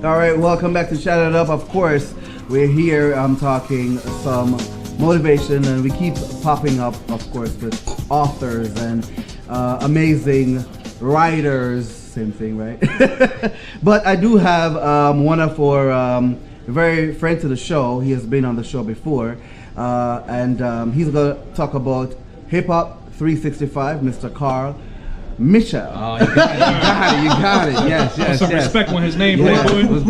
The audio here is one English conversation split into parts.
All right, welcome back to Chat It Up. Of course, we're here talking some motivation, and we keep popping up, of course, with authors and amazing writers. Same thing, right? But I do have one of our very friend to the show. He has been on the show before, and he's going to talk about Hip Hop 365, Mr. Carl Michel. Oh, you got it. Yes. Some respect on his name, Yeah. Playboy. What's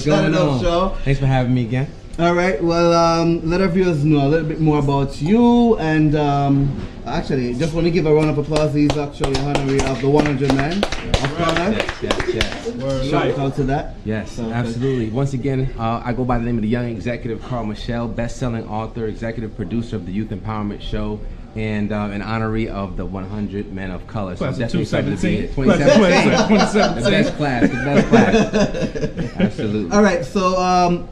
going on? Show. Thanks for having me again. All right. Well, let our viewers know a little bit more about you, and actually, just want to give a round of applause. He's actually honorary of the 100 Men of Color. Yes. Shout out to that. Yes, absolutely. Once again, I go by the name of the Young ExeKutive Carl Michel, best-selling author, executive producer of the Youth Empowerment Show, and an honoree of the 100 Men of Color. So Class I'm of definitely excited to be here. 2017. The best class. Absolutely. All right. So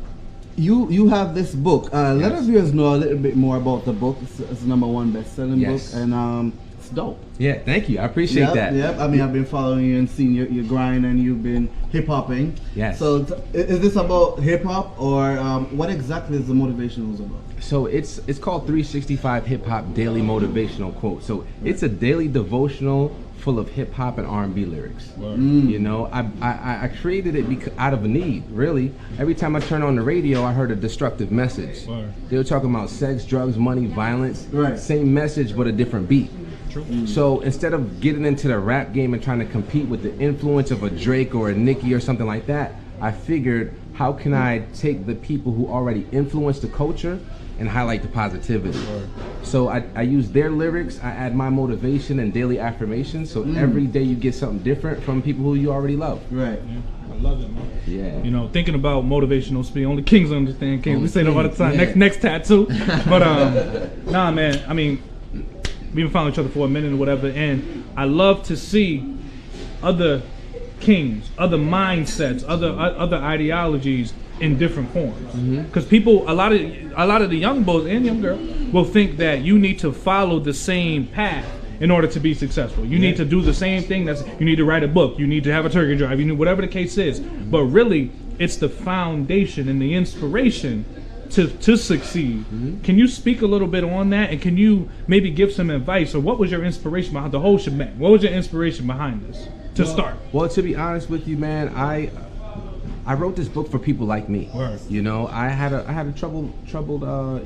you have this book. Let our viewers know a little bit more about the book. It's the #1 best-selling book, and it's dope. Yeah, thank you. I appreciate that. Yep. I mean, I've been following you and seeing your grind, and you've been hip-hopping. Yes. So is this about hip-hop, or what exactly is the motivational about? So it's called 365 Hip Hop Daily Motivational Quotes. So it's a daily devotional full of hip hop and R&B lyrics. You know, I created it out of a need, really. Every time I turn on the radio, I heard a destructive message. They were talking about sex, drugs, money, violence. Right. Same message, but a different beat. True. So instead of getting into the rap game and trying to compete with the influence of a Drake or a Nicki or something like that, I figured, how can I take the people who already influence the culture and highlight the positivity? So I use their lyrics, I add my motivation and daily affirmations, so every day you get something different from people who you already love. Right. I love it, man. Yeah. You know, thinking about motivational speech, only kings understand kings. We say that all the time. Yeah. Next tattoo. But nah, man. I mean, we've been following each other for a minute or whatever, and I love to see other kings, other mindsets, other ideologies in different forms. Because people, a lot of the young boys and young girls will think that you need to follow the same path in order to be successful. You need to do the same thing. You need to write a book. You need to have a turkey drive. You need whatever the case is. But really, it's the foundation and the inspiration to succeed. Can you speak a little bit on that, and can you maybe give some advice, or what was your inspiration behind the whole shebang? What was your inspiration behind this to start? Well, to be honest with you, man, I wrote this book for people like me. Word. You know, I had a troubled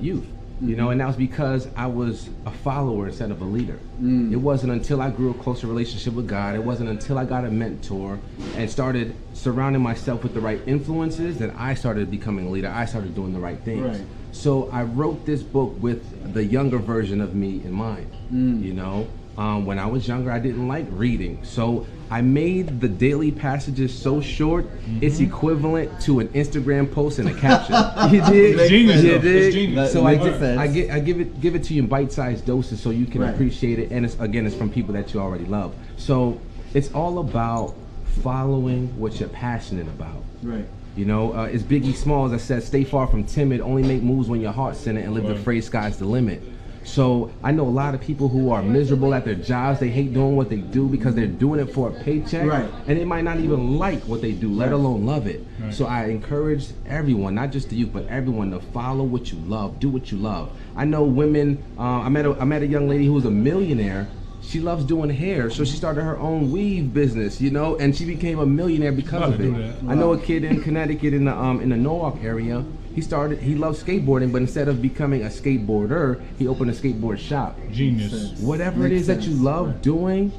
youth. You know, and that was because I was a follower instead of a leader. It wasn't until I grew a closer relationship with God, it wasn't until I got a mentor and started surrounding myself with the right influences that I started becoming a leader. I started doing the right things. Right. So I wrote this book with the younger version of me in mind. You know, when I was younger, I didn't like reading. So I made the daily passages so short, it's equivalent to an Instagram post and a caption. You dig? It's genius. You It's dig? genius. So That I makes sense. give it to you in bite-sized doses so you can Right. appreciate it. And it's from people that you already love. So it's all about following what you're passionate about. Right. You know, it's Biggie Smalls that says, "Stay far from timid. Only make moves when your heart's in it, and live the phrase sky's the limit." So I know a lot of people who are miserable at their jobs. They hate doing what they do because they're doing it for a paycheck, Right. and they might not even like what they do, let alone love it. Right. So I encourage everyone, not just the youth, but everyone, to follow what you love, do what you love. I know women. I met a young lady who was a millionaire. She loves doing hair, so she started her own weave business, you know, and she became a millionaire because of it. I know a kid in Connecticut in the Norwalk area. He loves skateboarding, but instead of becoming a skateboarder, he opened a skateboard shop. Genius. Whatever it is that you love doing,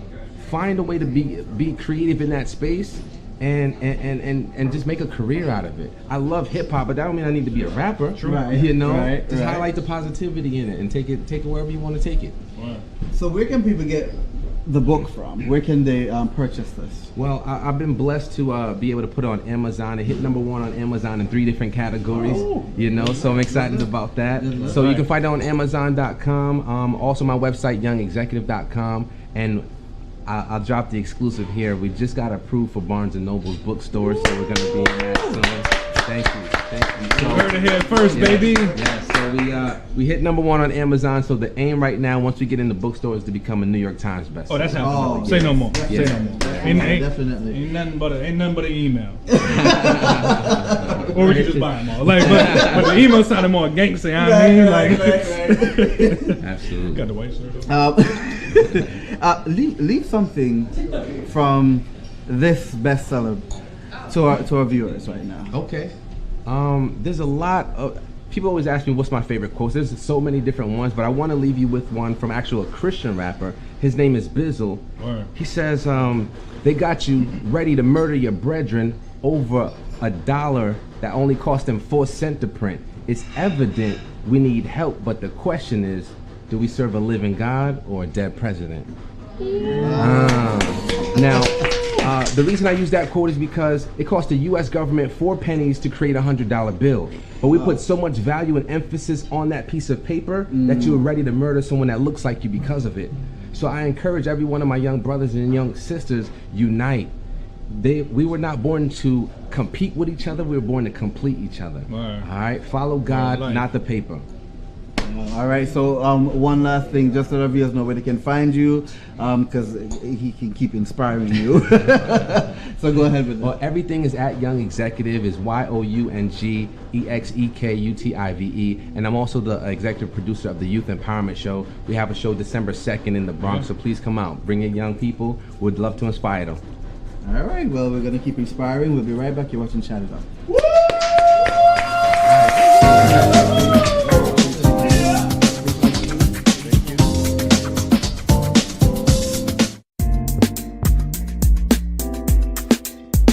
find a way to be creative in that space and just make a career out of it. I love hip hop, but that don't mean I need to be a rapper. Right. You know, Right. just highlight the positivity in it and take it wherever you want to take it. So where can people get the book from? Where can they purchase this? Well, I've been blessed to be able to put it on Amazon. It hit #1 on Amazon in 3 different categories. You know, so I'm excited about that. So you can find it on Amazon.com. Also my website, YoungExeKutive.com, and I'll drop the exclusive here. We just got approved for Barnes & Noble's bookstore, so we're going to be in that soon. Thank you. You heard it here first, baby. Yes. So we hit #1 on Amazon. So the aim right now, once we get in the bookstore, is to become a New York Times bestseller. Oh, that's happening. Oh, Say no more. Yeah. Say no more. Definitely. Ain't nothing but an email. Or we can just buy them all. Like, but the email sounded more gangster. You know what I mean? Like, Absolutely. got the white shirt on. Leave something from this bestseller to our viewers right now. Okay. There's a lot of people always ask me what's my favorite quotes. There's so many different ones, but I want to leave you with one from actual Christian rapper. His name is Bizzle. Word. He says, they got you ready to murder your brethren over $1 that only cost them 4 cents to print. It's evident we need help, but the question is, do we serve a living God or a dead president? Now, the reason I use that quote is because it cost the U.S. government 4 pennies to create a $100 bill. But we put so much value and emphasis on that piece of paper that you were ready to murder someone that looks like you because of it. So I encourage every one of my young brothers and young sisters, unite. We were not born to compete with each other. We were born to complete each other. Word. All right? Follow God, Right. not the paper. All right, so one last thing, just so the viewers know where they can find you, because he can keep inspiring you. So go ahead with that. Well, everything is at Young ExeKutive. Is YOUNGEXEKUTIVE, and I'm also the executive producer of the Youth Empowerment Show. We have a show December 2nd in the Bronx, so please come out. Bring your young people. We'd love to inspire them. All right, well, we're going to keep inspiring. We'll be right back. You're watching Chat It Up.